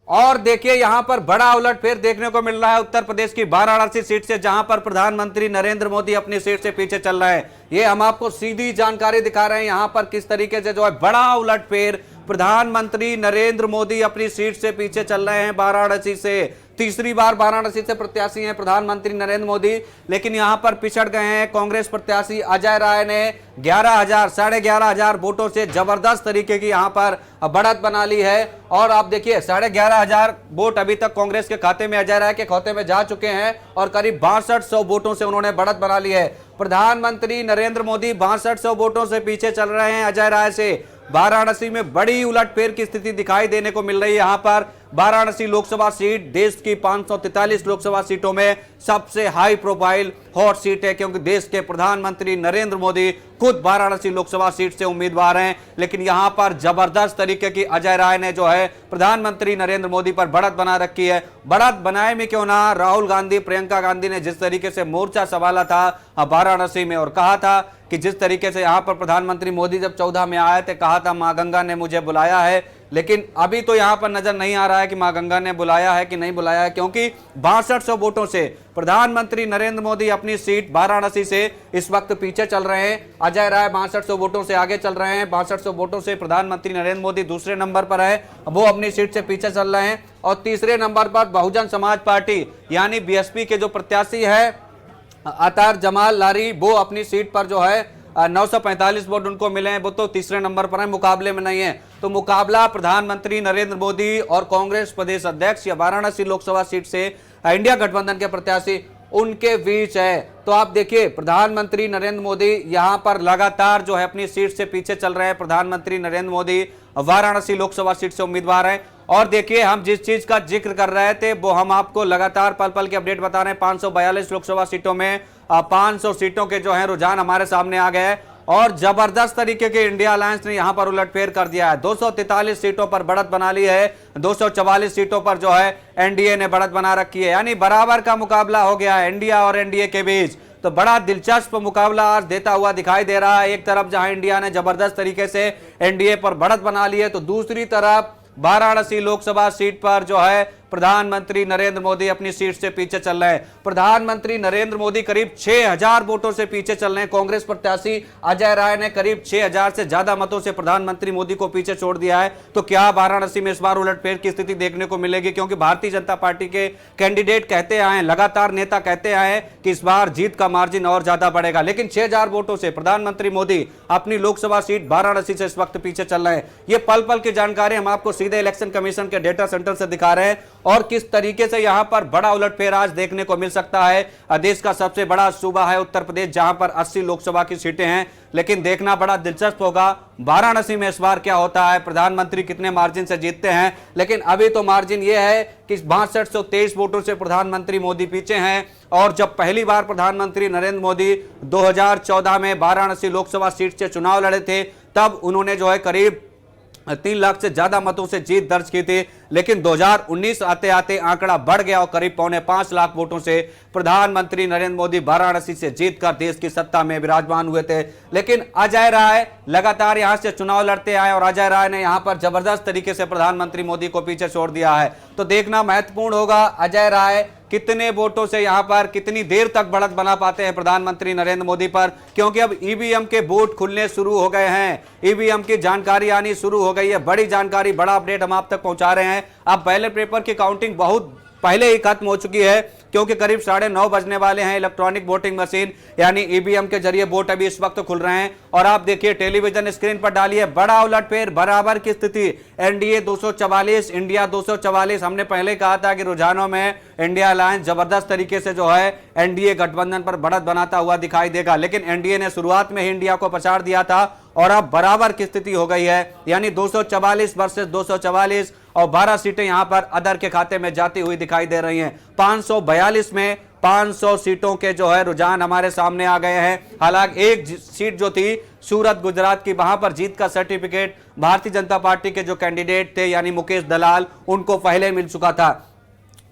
और देखिए यहां पर बड़ा उलटफेर देखने को मिल रहा है उत्तर प्रदेश की वाराणसी सीट से, जहां पर प्रधानमंत्री नरेंद्र मोदी अपनी सीट से पीछे चल रहे हैं। ये हम आपको सीधी जानकारी दिखा रहे हैं यहां पर किस तरीके से जो है बड़ा उलटफेर, प्रधानमंत्री नरेंद्र मोदी अपनी सीट से पीछे चल रहे हैं वाराणसी से। तीसरी बार वाराणसी से प्रत्याशी हैं प्रधानमंत्री नरेंद्र मोदी, लेकिन यहां पर पिछड़ गए हैं कांग्रेस प्रत्याशी अजय राय ने 11,000 वोटों से जबरदस्त तरीके की यहां पर बढ़त बना ली है। और आप देखिए 11,500 वोट अभी तक कांग्रेस के खाते में, अजय राय के खाते में जा चुके हैं और करीब 6200 वोटों से उन्होंने बढ़त बना ली है। प्रधानमंत्री नरेंद्र मोदी 6200 वोटों से पीछे चल रहे हैं अजय राय से। वाराणसी में बड़ी उलटफेर की स्थिति दिखाई देने को मिल रही है। यहां पर वाराणसी लोकसभा सीट देश की 543 लोकसभा सीटों में सबसे हाई प्रोफाइल हॉट सीट है, क्योंकि देश के प्रधानमंत्री नरेंद्र मोदी खुद वाराणसी लोकसभा सीट से उम्मीदवार हैं। लेकिन यहां पर जबरदस्त तरीके की अजय राय ने जो है प्रधानमंत्री नरेंद्र मोदी पर बढ़त बना रखी है। बढ़त बनाए में क्यों ना, राहुल गांधी, प्रियंका गांधी ने जिस तरीके से मोर्चा संभाला था वाराणसी में और कहा था कि जिस तरीके से यहां पर प्रधानमंत्री मोदी जब 14 में आए थे, कहा था मां गंगा ने मुझे बुलाया है, लेकिन अभी तो यहां पर नजर नहीं आ रहा है कि मां गंगा ने बुलाया है कि नहीं बुलाया है, क्योंकि 6200 वोटों से प्रधानमंत्री नरेंद्र मोदी अपनी सीट वाराणसी से इस वक्त पीछे चल रहे हैं। अजय राय 6200 वोटों से आगे चल रहे हैं। 6200 वोटों से प्रधानमंत्री नरेंद्र मोदी दूसरे नंबर पर है, वो अपनी सीट से पीछे चल रहे हैं। और तीसरे नंबर पर बहुजन समाज पार्टी यानी बीएसपी के जो प्रत्याशी है अतार जमाल लारी, वो अपनी सीट पर जो है 945 वोट उनको मिले हैं, वो तो तीसरे नंबर पर है, मुकाबले में नहीं है। तो मुकाबला प्रधानमंत्री नरेंद्र मोदी और कांग्रेस प्रदेश अध्यक्ष या वाराणसी लोकसभा सीट से इंडिया गठबंधन के प्रत्याशी उनके बीच है। तो आप देखिए प्रधानमंत्री नरेंद्र मोदी यहां पर लगातार जो है अपनी सीट से पीछे चल रहे हैं। प्रधानमंत्री नरेंद्र मोदी वाराणसी लोकसभा सीट से उम्मीदवार हैं। और देखिए हम जिस चीज का जिक्र कर रहे थे वो हम आपको लगातार पल पल के अपडेट बता रहे हैं। 542 लोकसभा सीटों में 500 सीटों के जो है रुझान हमारे सामने आ गए हैं और जबरदस्त तरीके के इंडिया अलायंस ने यहां पर उलटफेर कर दिया है। 243 सीटों पर बढ़त बना ली है, 244 सीटों पर जो है एनडीए ने बढ़त बना रखी है, यानी बराबर का मुकाबला हो गया है इंडिया और एनडीए के बीच। तो बड़ा दिलचस्प मुकाबला आज देता हुआ दिखाई दे रहा है। एक तरफ जहां इंडिया ने जबरदस्त तरीके से एनडीए पर बढ़त बना ली है, तो दूसरी तरफ वाराणसी लोकसभा सीट पर जो है प्रधानमंत्री नरेंद्र मोदी अपनी सीट से पीछे चल रहे हैं। प्रधानमंत्री नरेंद्र मोदी करीब 6000 वोटों से पीछे चल रहे हैं। कांग्रेस प्रत्याशी अजय राय ने करीब 6000 से ज्यादा मतों से प्रधानमंत्री मोदी को पीछे छोड़ दिया है। तो क्या वाराणसी में इस बार उलटफेर की स्थिति देखने को मिलेगी? क्योंकि भारतीय जनता पार्टी के कैंडिडेट कहते आए, लगातार नेता कहते आए कि इस बार जीत का मार्जिन और ज्यादा बढ़ेगा, लेकिन 6000 वोटों से प्रधानमंत्री मोदी अपनी लोकसभा सीट वाराणसी से इस वक्त पीछे चल रहे हैं। ये पल पल की जानकारी हम आपको सीधे इलेक्शन कमीशन के डेटा सेंटर से दिखा रहे हैं और किस तरीके से यहां पर बड़ा उलटफेर आज देखने को मिल सकता है। देश का सबसे बड़ा सूबा है उत्तर प्रदेश, जहां पर 80 लोकसभा की सीटें हैं, लेकिन देखना बड़ा दिलचस्प होगा वाराणसी में इस बार क्या होता है, प्रधानमंत्री कितने मार्जिन से जीतते हैं। लेकिन अभी तो मार्जिन यह है कि 6223 वोटों से प्रधानमंत्री मोदी पीछे हैं। और जब पहली बार प्रधानमंत्री नरेंद्र मोदी 2014 में वाराणसी लोकसभा सीट से चुनाव लड़े थे, तब उन्होंने जो है करीब 3 लाख से ज्यादा मतों से जीत दर्ज की थी। लेकिन 2019 आते आते आंकड़ा बढ़ गया और करीब 4.25 लाख वोटों से प्रधानमंत्री नरेंद्र मोदी वाराणसी से जीतकर देश की सत्ता में विराजमान हुए थे। लेकिन अजय राय लगातार यहां से चुनाव लड़ते आए और अजय राय ने यहां पर जबरदस्त तरीके से प्रधानमंत्री मोदी को पीछे छोड़ दिया है। तो देखना महत्वपूर्ण होगा अजय राय कितने वोटों से यहां पर कितनी देर तक बढ़त बना पाते हैं प्रधानमंत्री नरेंद्र मोदी पर, क्योंकि अब ईवीएम के वोट खुलने शुरू हो गए हैं, ईवीएम की जानकारी आनी शुरू हो गई है। बड़ी जानकारी, बड़ा अपडेट हम आप तक पहुंचा रहे हैं। अब बैलेट पेपर की काउंटिंग बहुत पहले ही खत्म हो चुकी है, क्योंकि करीब 9:30 बजने वाले हैं। इलेक्ट्रॉनिक वोटिंग मशीन यानी ईवीएम के जरिए वोट अभी इस वक्त खुल रहे हैं और आप देखिए टेलीविजन स्क्रीन पर डालिए बड़ा उलटफेर, बराबर की स्थिति, एनडीए 244, इंडिया 244। हमने पहले कहा था कि रुझानों में इंडिया अलायंस जबरदस्त तरीके से जो है एनडीए गठबंधन पर बढ़त बनाता हुआ दिखाई देगा, लेकिन एनडीए ने शुरुआत में ही इंडिया को पछाड़ दिया था और अब बराबर की स्थिति हो गई है, यानी 244 वर्सेस 244 और 12 सीटें यहां पर अदर के खाते में जाती हुई दिखाई दे रही हैं। 542 में 500 सीटों के जो है रुझान हमारे सामने आ गए हैं। हालांकि एक सीट जो थी सूरत गुजरात की, वहां पर जीत का सर्टिफिकेट भारतीय जनता पार्टी के जो कैंडिडेट थे यानी मुकेश दलाल, उनको पहले मिल चुका था।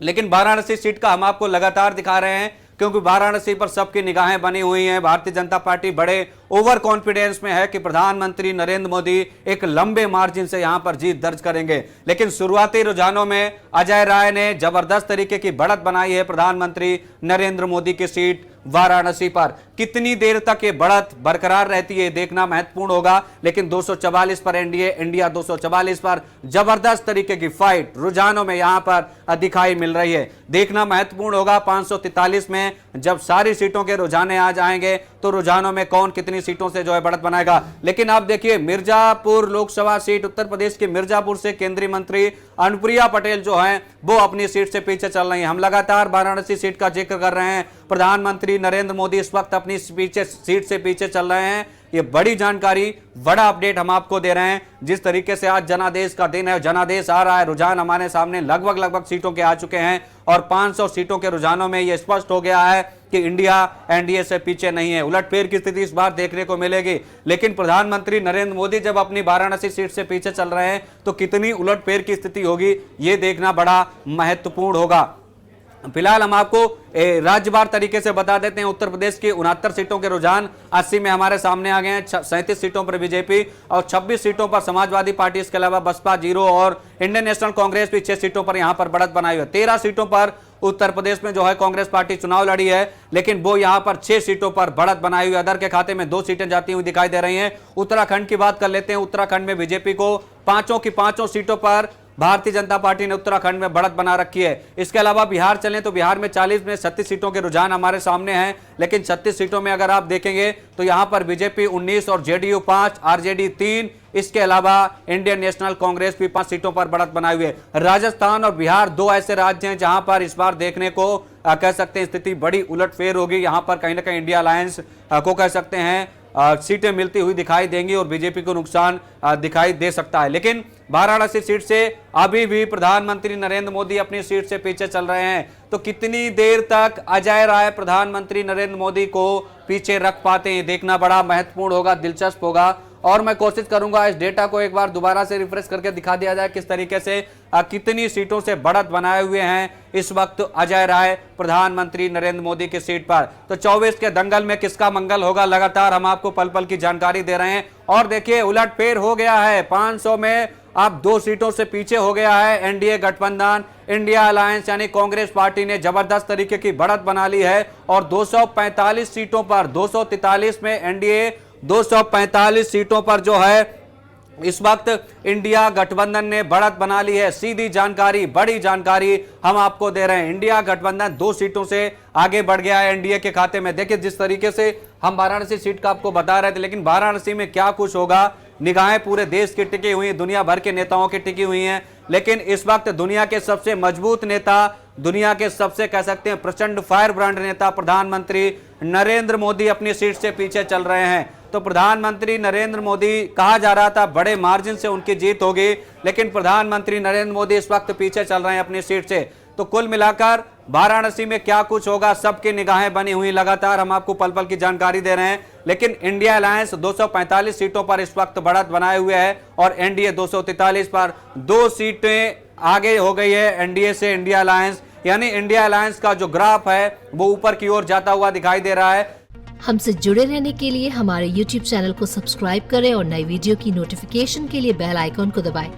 लेकिन वाराणसी सीट का हम आपको लगातार दिखा रहे हैं क्योंकि वाराणसी पर सबकी निगाहें बनी हुई हैं। भारतीय जनता पार्टी बड़े ओवर कॉन्फिडेंस में है कि प्रधानमंत्री नरेंद्र मोदी एक लंबे मार्जिन से यहां पर जीत दर्ज करेंगे। लेकिन शुरुआती रुझानों में अजय राय ने जबरदस्त तरीके की बढ़त बनाई है प्रधानमंत्री नरेंद्र मोदी की सीट वाराणसी पर। कितनी देर तक ये बढ़त बरकरार रहती है देखना महत्वपूर्ण होगा। लेकिन 244 पर एनडीए, इंडिया 244 पर जबरदस्त तरीके की फाइट रुझानों में यहां पर दिखाई मिल रही है। देखना महत्वपूर्ण होगा 543 में जब सारी सीटों के रुझाने आ जाएंगे तो रुझानों में कौन कितनी सीटों से जो है बढ़त बनाएगा। लेकिन आप देखिए मिर्जापुर लोकसभा सीट, उत्तर प्रदेश के मिर्जापुर से केंद्रीय मंत्री अनुप्रिया पटेल जो है वो अपनी सीट से पीछे चल रही है। हम लगातार वाराणसी सीट का जिक्र कर रहे हैं। प्रधानमंत्री नरेंद्र मोदी इस वक्त अपनी सीट से पीछे चल रहे हैं। ये बड़ी जानकारी, बड़ा अपडेट हम आपको दे रहे हैं। जिस तरीके से आज जनादेश का दिन है, जनादेश आ रहा है, रुझान हमारे सामने लगभग सीटों के आ चुके हैं और 500 सीटों के रुझानों में यह स्पष्ट हो गया है कि इंडिया एनडीए से पीछे नहीं है। उलटफेर की स्थिति इस बार देखने को मिलेगी। लेकिन प्रधानमंत्री नरेंद्र मोदी जब अपनी वाराणसी सीट से पीछे चल रहे हैं तो कितनी उलटफेर की स्थिति होगी ये देखना बड़ा महत्वपूर्ण होगा। फिलहाल हम आपको राज्यवार तरीके से बता देते हैं। उत्तर प्रदेश की 69 सीटों के रुझान 80 में हमारे सामने आ गए हैं। 37 सीटों पर बीजेपी और 26 सीटों पर समाजवादी पार्टी, इसके अलावा बसपा 0 और इंडियन नेशनल कांग्रेस भी 6 सीटों पर यहां पर बढ़त बनाई हुई है। 13 सीटों पर उत्तर प्रदेश में जो है कांग्रेस पार्टी चुनाव लड़ी है, लेकिन वो यहां पर 6 सीटों पर बढ़त बनाई हुई। अदर के खाते में 2 सीटें जाती हुई दिखाई दे रही हैं। उत्तराखंड की बात कर लेते हैं। उत्तराखंड में बीजेपी को 5 की 5 सीटों पर भारतीय जनता पार्टी ने उत्तराखंड में बढ़त बना रखी है। इसके अलावा बिहार चलें तो बिहार में 40 में 36 सीटों के रुझान हमारे सामने हैं। लेकिन 36 सीटों में अगर आप देखेंगे तो यहां पर बीजेपी 19 और जेडीयू 5, आरजेडी 3, इसके अलावा इंडियन नेशनल कांग्रेस भी 5 सीटों पर बढ़त बनाए हुए। राजस्थान और बिहार 2 ऐसे राज्य हैं जहां पर इस बार देखने को कह सकते हैं स्थिति बड़ी उलटफेर होगी। यहां पर कहीं ना कहीं इंडिया अलायंस को कह सकते हैं सीटें मिलती हुई दिखाई देंगी और बीजेपी को नुकसान दिखाई दे सकता है। लेकिन वाराणसी सीट से अभी भी प्रधानमंत्री नरेंद्र मोदी अपनी सीट से पीछे चल रहे हैं। तो कितनी देर तक अजय राय प्रधानमंत्री नरेंद्र मोदी को पीछे रख पाते हैं देखना बड़ा महत्वपूर्ण होगा, दिलचस्प होगा। और मैं कोशिश करूंगा इस डेटा को एक बार दोबारा से रिफ्रेश करके दिखा दिया जाए किस तरीके से कितनी सीटों से बढ़त बनाए हुए हैं इस वक्त अजय राय प्रधानमंत्री नरेंद्र मोदी की सीट पर। तो 24 के दंगल में किसका मंगल होगा, लगातार हम आपको पल पल की जानकारी दे रहे हैं। और देखिए उलटफेर हो गया है। 500 में अब 2 सीटों से पीछे हो गया है एनडीए गठबंधन। इंडिया अलायंस यानी कांग्रेस पार्टी ने जबरदस्त तरीके की बढ़त बना ली है और 245 सीटों पर, 243 में एनडीए, 245 सीटों पर जो है इस वक्त इंडिया गठबंधन ने बढ़त बना ली है। सीधी जानकारी, बड़ी जानकारी हम आपको दे रहे हैं। इंडिया गठबंधन 2 सीटों से आगे बढ़ गया है एनडीए के खाते में। देखिए जिस तरीके से हम वाराणसी सीट का आपको बता रहे थे, लेकिन वाराणसी में क्या कुछ होगा, निगाहें पूरे देश की टिकी हुई, दुनिया भर के नेताओं की टिकी हुई हैं। लेकिन इस वक्त दुनिया के सबसे मजबूत नेता, दुनिया के सबसे कह सकते हैं प्रचंड फायर ब्रांड नेता प्रधानमंत्री नरेंद्र मोदी अपनी सीट से पीछे चल रहे हैं। तो प्रधानमंत्री नरेंद्र मोदी, कहा जा रहा था बड़े मार्जिन से उनकी जीत होगी, लेकिन प्रधानमंत्री नरेंद्र मोदी इस वक्त पीछे चल रहे हैं अपनी सीट से। तो कुल मिलाकर वाराणसी में क्या कुछ होगा, सबकी निगाहें बनी हुई, लगातार हम आपको पल पल की जानकारी दे रहे हैं। लेकिन इंडिया अलायंस 245 सीटों पर इस वक्त बढ़त बनाए हुए है और एनडीए 243 पर 2 सीटें आगे हो गई है एनडीए से इंडिया अलायंस। यानी इंडिया अलायंस का जो ग्राफ है वो ऊपर की ओर जाता हुआ दिखाई दे रहा है। हमसे जुड़े रहने के लिए हमारे YouTube चैनल को सब्सक्राइब करें और नई वीडियो की नोटिफिकेशन के लिए बेल आइकॉन को दबाएं।